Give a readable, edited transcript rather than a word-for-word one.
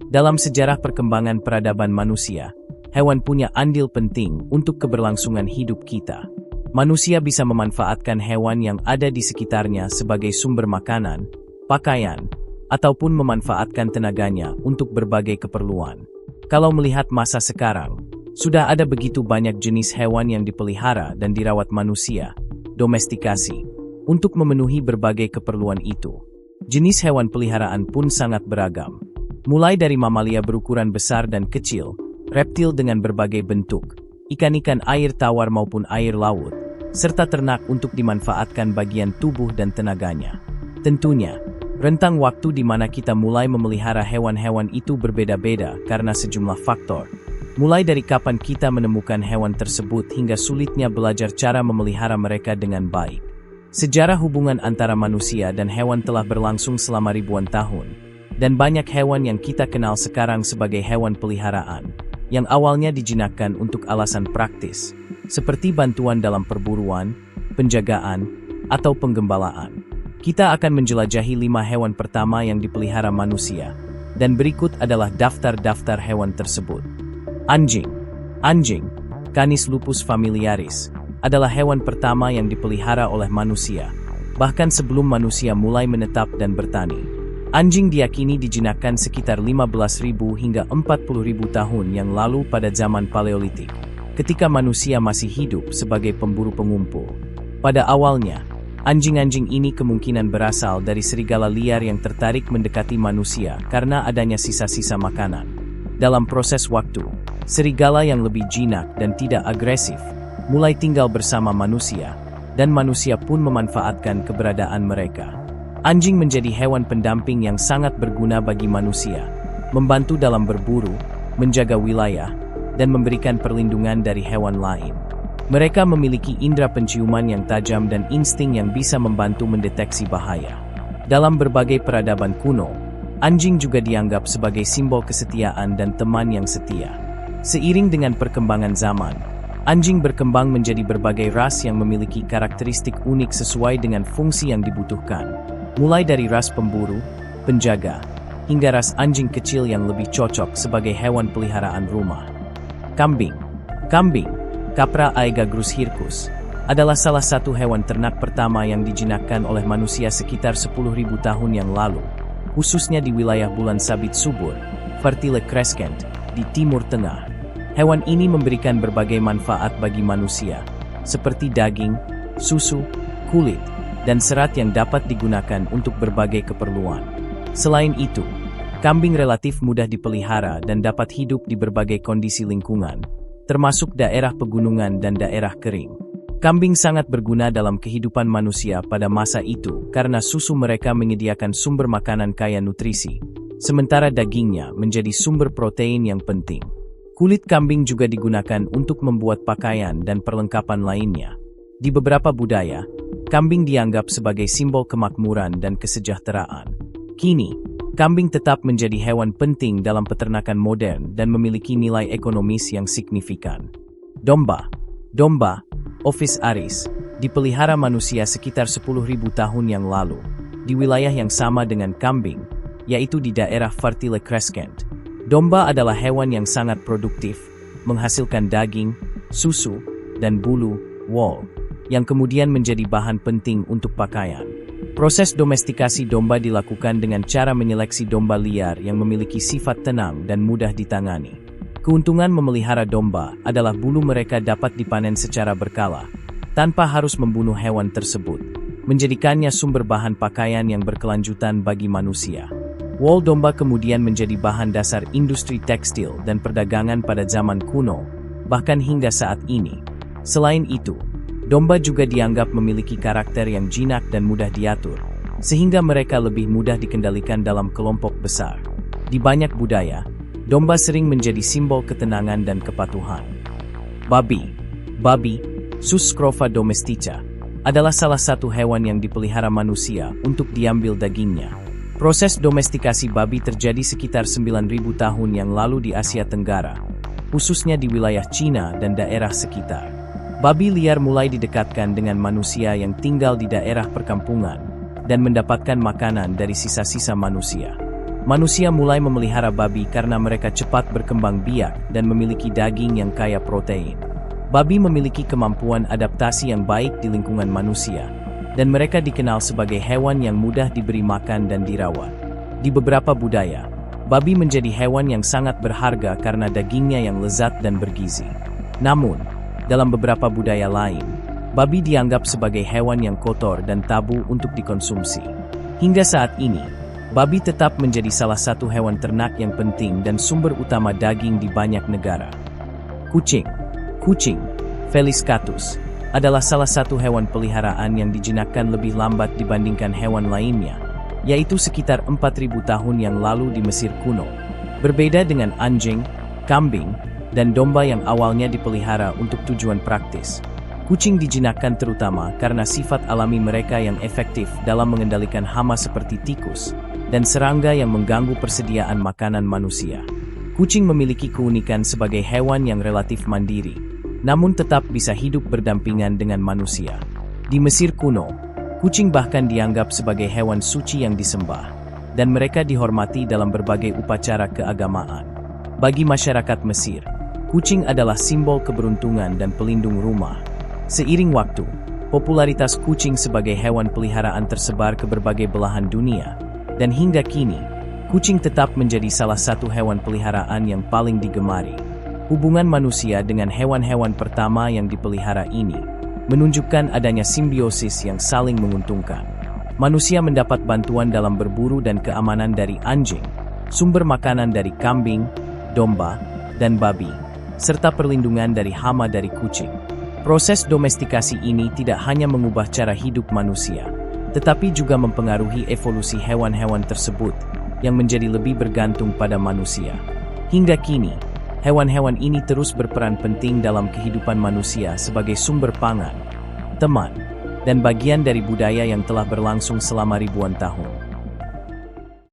Dalam sejarah perkembangan peradaban manusia, hewan punya andil penting untuk keberlangsungan hidup kita. Manusia bisa memanfaatkan hewan yang ada di sekitarnya sebagai sumber makanan, pakaian, ataupun memanfaatkan tenaganya untuk berbagai keperluan. Kalau melihat masa sekarang, sudah ada begitu banyak jenis hewan yang dipelihara dan dirawat manusia, domestikasi, untuk memenuhi berbagai keperluan itu. Jenis hewan peliharaan pun sangat beragam. Mulai dari mamalia berukuran besar dan kecil, reptil dengan berbagai bentuk, ikan-ikan air tawar maupun air laut, serta ternak untuk dimanfaatkan bagian tubuh dan tenaganya. Tentunya, rentang waktu di mana kita mulai memelihara hewan-hewan itu berbeda-beda karena sejumlah faktor. Mulai dari kapan kita menemukan hewan tersebut hingga sulitnya belajar cara memelihara mereka dengan baik. Sejarah hubungan antara manusia dan hewan telah berlangsung selama ribuan tahun, dan banyak hewan yang kita kenal sekarang sebagai hewan peliharaan, yang awalnya dijinakkan untuk alasan praktis, seperti bantuan dalam perburuan, penjagaan, atau penggembalaan. Kita akan menjelajahi 5 hewan pertama yang dipelihara manusia, dan berikut adalah daftar-daftar hewan tersebut. Anjing. Anjing, Canis lupus familiaris, adalah hewan pertama yang dipelihara oleh manusia, bahkan sebelum manusia mulai menetap dan bertani. Anjing diyakini dijinakkan sekitar 15.000 hingga 40.000 tahun yang lalu pada zaman Paleolitik, ketika manusia masih hidup sebagai pemburu pengumpul. Pada awalnya, anjing-anjing ini kemungkinan berasal dari serigala liar yang tertarik mendekati manusia karena adanya sisa-sisa makanan. Dalam proses waktu, serigala yang lebih jinak dan tidak agresif mulai tinggal bersama manusia, dan manusia pun memanfaatkan keberadaan mereka. Anjing menjadi hewan pendamping yang sangat berguna bagi manusia, membantu dalam berburu, menjaga wilayah, dan memberikan perlindungan dari hewan lain. Mereka memiliki indera penciuman yang tajam dan insting yang bisa membantu mendeteksi bahaya. Dalam berbagai peradaban kuno, anjing juga dianggap sebagai simbol kesetiaan dan teman yang setia. Seiring dengan perkembangan zaman, anjing berkembang menjadi berbagai ras yang memiliki karakteristik unik sesuai dengan fungsi yang dibutuhkan. Mulai dari ras pemburu, penjaga, hingga ras anjing kecil yang lebih cocok sebagai hewan peliharaan rumah. Kambing. Kambing, Capra aegagrus hircus, adalah salah satu hewan ternak pertama yang dijinakkan oleh manusia sekitar 10.000 tahun yang lalu, khususnya di wilayah bulan sabit subur, Fertile Crescent, di Timur Tengah. Hewan ini memberikan berbagai manfaat bagi manusia, seperti daging, susu, kulit, dan serat yang dapat digunakan untuk berbagai keperluan. Selain itu, kambing relatif mudah dipelihara dan dapat hidup di berbagai kondisi lingkungan, termasuk daerah pegunungan dan daerah kering. Kambing sangat berguna dalam kehidupan manusia pada masa itu karena susu mereka menyediakan sumber makanan kaya nutrisi, sementara dagingnya menjadi sumber protein yang penting. Kulit kambing juga digunakan untuk membuat pakaian dan perlengkapan lainnya. Di beberapa budaya, kambing dianggap sebagai simbol kemakmuran dan kesejahteraan. Kini, kambing tetap menjadi hewan penting dalam peternakan modern dan memiliki nilai ekonomis yang signifikan. Domba. Domba, Ovis aris, dipelihara manusia sekitar 10.000 tahun yang lalu, di wilayah yang sama dengan kambing, yaitu di daerah Fertile Crescent. Domba adalah hewan yang sangat produktif, menghasilkan daging, susu, dan bulu, wool, yang kemudian menjadi bahan penting untuk pakaian. Proses domestikasi domba dilakukan dengan cara menyeleksi domba liar yang memiliki sifat tenang dan mudah ditangani. Keuntungan memelihara domba adalah bulu mereka dapat dipanen secara berkala, tanpa harus membunuh hewan tersebut, menjadikannya sumber bahan pakaian yang berkelanjutan bagi manusia. Wool domba kemudian menjadi bahan dasar industri tekstil dan perdagangan pada zaman kuno, bahkan hingga saat ini. Selain itu, domba juga dianggap memiliki karakter yang jinak dan mudah diatur, sehingga mereka lebih mudah dikendalikan dalam kelompok besar. Di banyak budaya, domba sering menjadi simbol ketenangan dan kepatuhan. Babi. Babi, Sus scrofa domestica, adalah salah satu hewan yang dipelihara manusia untuk diambil dagingnya. Proses domestikasi babi terjadi sekitar 9.000 tahun yang lalu di Asia Tenggara, khususnya di wilayah Cina dan daerah sekitar. Babi liar mulai didekatkan dengan manusia yang tinggal di daerah perkampungan dan mendapatkan makanan dari sisa-sisa manusia. Manusia mulai memelihara babi karena mereka cepat berkembang biak dan memiliki daging yang kaya protein. Babi memiliki kemampuan adaptasi yang baik di lingkungan manusia, dan mereka dikenal sebagai hewan yang mudah diberi makan dan dirawat. Di beberapa budaya, babi menjadi hewan yang sangat berharga karena dagingnya yang lezat dan bergizi. Namun, dalam beberapa budaya lain, babi dianggap sebagai hewan yang kotor dan tabu untuk dikonsumsi. Hingga saat ini, babi tetap menjadi salah satu hewan ternak yang penting dan sumber utama daging di banyak negara. Kucing, Felis catus, adalah salah satu hewan peliharaan yang dijinakkan lebih lambat dibandingkan hewan lainnya, yaitu sekitar 4.000 tahun yang lalu di Mesir kuno. Berbeda dengan anjing, kambing, dan domba yang awalnya dipelihara untuk tujuan praktis, kucing dijinakkan terutama karena sifat alami mereka yang efektif dalam mengendalikan hama seperti tikus dan serangga yang mengganggu persediaan makanan manusia. Kucing memiliki keunikan sebagai hewan yang relatif mandiri, namun tetap bisa hidup berdampingan dengan manusia. Di Mesir kuno, kucing bahkan dianggap sebagai hewan suci yang disembah, dan mereka dihormati dalam berbagai upacara keagamaan. Bagi masyarakat Mesir, kucing adalah simbol keberuntungan dan pelindung rumah. Seiring waktu, popularitas kucing sebagai hewan peliharaan tersebar ke berbagai belahan dunia, dan hingga kini, kucing tetap menjadi salah satu hewan peliharaan yang paling digemari. Hubungan manusia dengan hewan-hewan pertama yang dipelihara ini menunjukkan adanya simbiosis yang saling menguntungkan. Manusia mendapat bantuan dalam berburu dan keamanan dari anjing, sumber makanan dari kambing, domba, dan babi, serta perlindungan dari hama dari kucing. Proses domestikasi ini tidak hanya mengubah cara hidup manusia, tetapi juga mempengaruhi evolusi hewan-hewan tersebut yang menjadi lebih bergantung pada manusia. Hingga kini, hewan-hewan ini terus berperan penting dalam kehidupan manusia sebagai sumber pangan, teman, dan bagian dari budaya yang telah berlangsung selama ribuan tahun.